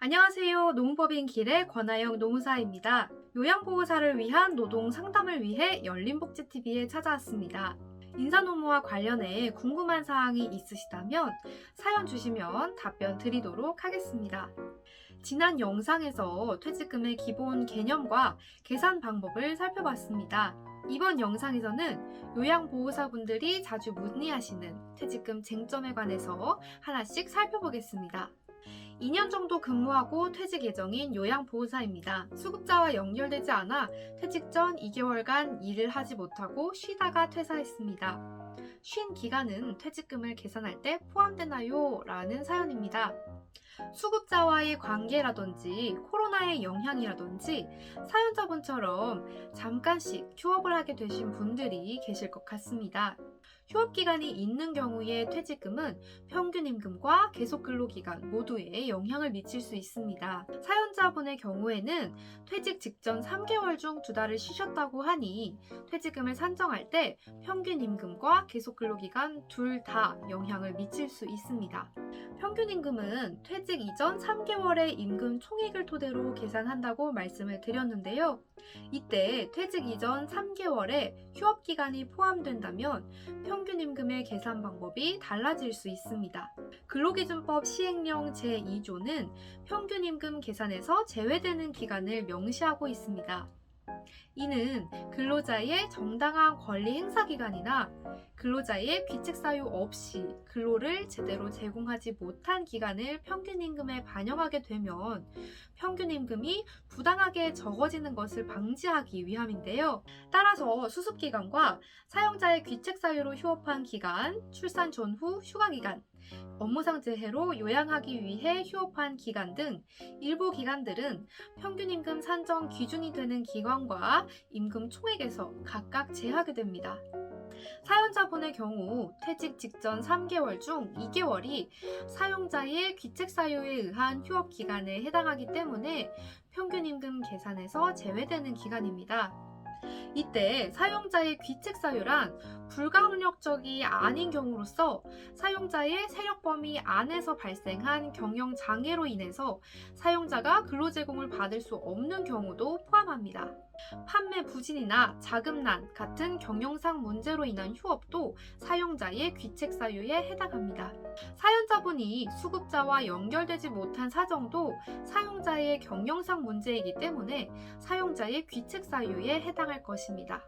안녕하세요. 노무법인 길의 권하영 노무사입니다. 요양보호사를 위한 노동 상담을 위해 열린복지TV에 찾아왔습니다. 인사노무와 관련해 궁금한 사항이 있으시다면 사연 주시면 답변 드리도록 하겠습니다. 지난 영상에서 퇴직금의 기본 개념과 계산 방법을 살펴봤습니다. 이번 영상에서는 요양보호사분들이 자주 문의하시는 퇴직금 쟁점에 관해서 하나씩 살펴보겠습니다. 2년 정도 근무하고 퇴직 예정인 요양보호사입니다. 수급자와 연결되지 않아 퇴직 전 2개월간 일을 하지 못하고 쉬다가 퇴사했습니다. 쉰 기간은 퇴직금을 계산할 때 포함되나요? 라는 사연입니다. 수급자와의 관계라든지 코로나의 영향이라든지 사연자분처럼 잠깐씩 휴업을 하게 되신 분들이 계실 것 같습니다. 휴업기간이 있는 경우에 퇴직금은 평균 임금과 계속근로기간 모두에 영향을 미칠 수 있습니다. 사연자분의 경우에는 퇴직 직전 3개월 중 2달을 쉬셨다고 하니 퇴직금을 산정할 때 평균 임금과 계속근로기간 둘 다 영향을 미칠 수 있습니다. 평균 임금은 퇴직 이전 3개월의 임금 총액을 토대로 계산한다고 말씀을 드렸는데요. 이때 퇴직 이전 3개월에 휴업기간이 포함된다면 평균 임금의 계산 방법이 달라질 수 있습니다. 근로기준법 시행령 제2조는 평균 임금 계산에서 제외되는 기간을 명시하고 있습니다. 이는 근로자의 정당한 권리 행사 기간이나 근로자의 귀책 사유 없이 근로를 제대로 제공하지 못한 기간을 평균 임금에 반영하게 되면 평균 임금이 부당하게 적어지는 것을 방지하기 위함인데요. 따라서 수습 기간과 사용자의 귀책 사유로 휴업한 기간, 출산 전후 휴가 기간, 업무상 재해로 요양하기 위해 휴업한 기간 등 일부 기간들은 평균 임금 산정 기준이 되는 기관과 임금 총액에서 각각 제하게 됩니다. 사연자분의 경우 퇴직 직전 3개월 중 2개월이 사용자의 귀책 사유에 의한 휴업 기간에 해당하기 때문에 평균 임금 계산에서 제외되는 기간입니다. 이때 사용자의 귀책 사유란 불가항력적이 아닌 경우로서 사용자의 세력 범위 안에서 발생한 경영 장애로 인해서 사용자가 근로 제공을 받을 수 없는 경우도 포함합니다. 판매 부진이나 자금난 같은 경영상 문제로 인한 휴업도 사용자의 귀책 사유에 해당합니다. 사연자분이 수급자와 연결되지 못한 사정도 사용자의 경영상 문제이기 때문에 사용자의 귀책 사유에 해당할 것입니다.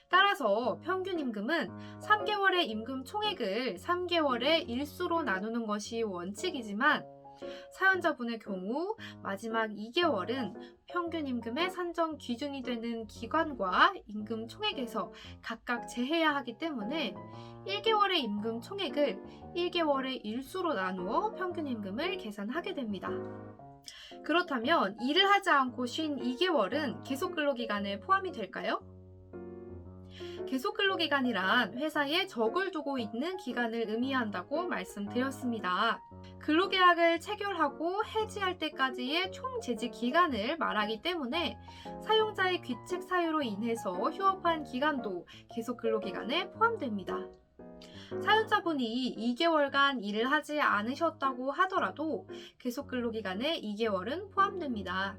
따라서 평균 임금은 3개월의 임금 총액을 3개월의 일수로 나누는 것이 원칙이지만 사연자분의 경우 마지막 2개월은 평균 임금의 산정 기준이 되는 기관과 임금 총액에서 각각 제해야 하기 때문에 1개월의 임금 총액을 1개월의 일수로 나누어 평균 임금을 계산하게 됩니다. 그렇다면 일을 하지 않고 쉰 2개월은 계속근로기간에 포함이 될까요? 계속근로기간이란 회사에 적을 두고 있는 기간을 의미한다고 말씀드렸습니다. 근로계약을 체결하고 해지할 때까지의 총 재직 기간을 말하기 때문에 사용자의 귀책 사유로 인해서 휴업한 기간도 계속근로기간에 포함됩니다. 사연자분이 2개월간 일을 하지 않으셨다고 하더라도 계속근로기간에 2개월은 포함됩니다.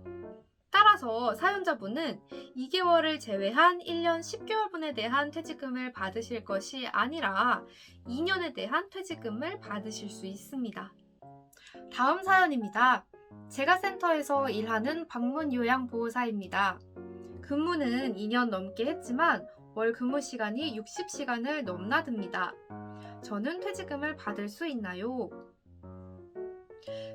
따라서 사연자분은 2개월을 제외한 1년 10개월분에 대한 퇴직금을 받으실 것이 아니라 2년에 대한 퇴직금을 받으실 수 있습니다. 다음 사연입니다. 제가 센터에서 일하는 방문요양보호사입니다. 근무는 2년 넘게 했지만 월 근무 시간이 60시간을 넘나듭니다. 저는 퇴직금을 받을 수 있나요?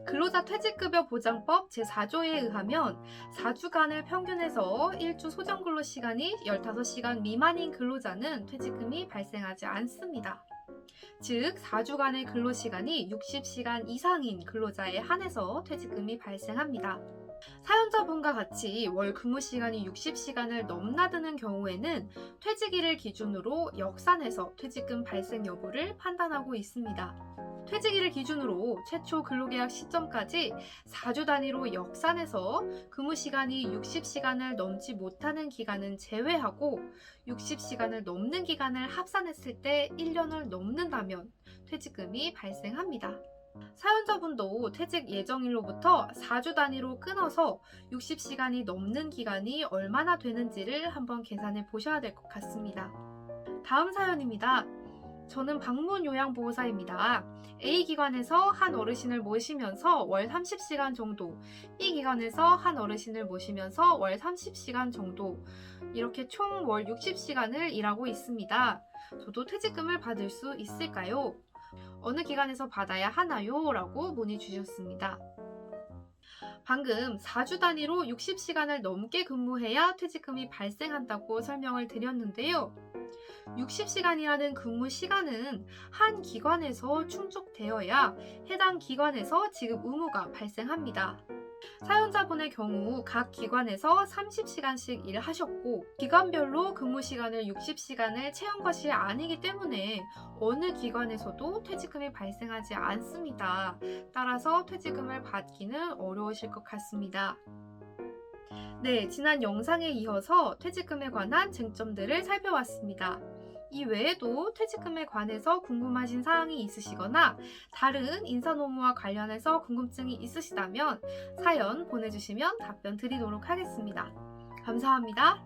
근로자 퇴직급여 보장법 제4조에 의하면 4주간을 평균해서 1주 소정 근로 시간이 15시간 미만인 근로자는 퇴직금이 발생하지 않습니다. 즉 4주간의 근로 시간이 60시간 이상인 근로자에 한해서 퇴직금이 발생합니다. 사연자분과 같이 월 근무 시간이 60시간을 넘나드는 경우에는 퇴직일을 기준으로 역산해서 퇴직금 발생 여부를 판단하고 있습니다. 퇴직일을 기준으로 최초 근로계약 시점까지 4주 단위로 역산해서 근무 시간이 60시간을 넘지 못하는 기간은 제외하고 60시간을 넘는 기간을 합산했을 때 1년을 넘는다면 퇴직금이 발생합니다. 사연자분도 퇴직 예정일로부터 4주 단위로 끊어서 60시간이 넘는 기간이 얼마나 되는지를 한번 계산해 보셔야 될 것 같습니다. 다음 사연입니다. 저는 방문 요양보호사입니다. A 기관에서 한 어르신을 모시면서 월 30시간 정도, B 기관에서 한 어르신을 모시면서 월 30시간 정도, 이렇게 총 월 60시간을 일하고 있습니다. 저도 퇴직금을 받을 수 있을까요? 어느 기관에서 받아야 하나요? 라고 문의 주셨습니다. 방금 4주 단위로 60시간을 넘게 근무해야 퇴직금이 발생한다고 설명을 드렸는데요. 60시간이라는 근무 시간은 한 기관에서 충족되어야 해당 기관에서 지급 의무가 발생합니다. 사연자분의 경우 각 기관에서 30시간씩 일하셨고 기관별로 근무 시간을 60시간을 채운 것이 아니기 때문에 어느 기관에서도 퇴직금이 발생하지 않습니다. 따라서 퇴직금을 받기는 어려우실 것 같습니다. 네, 지난 영상에 이어서 퇴직금에 관한 쟁점들을 살펴봤습니다. 이 외에도 퇴직금에 관해서 궁금하신 사항이 있으시거나 다른 인사노무와 관련해서 궁금증이 있으시다면 사연 보내주시면 답변 드리도록 하겠습니다. 감사합니다.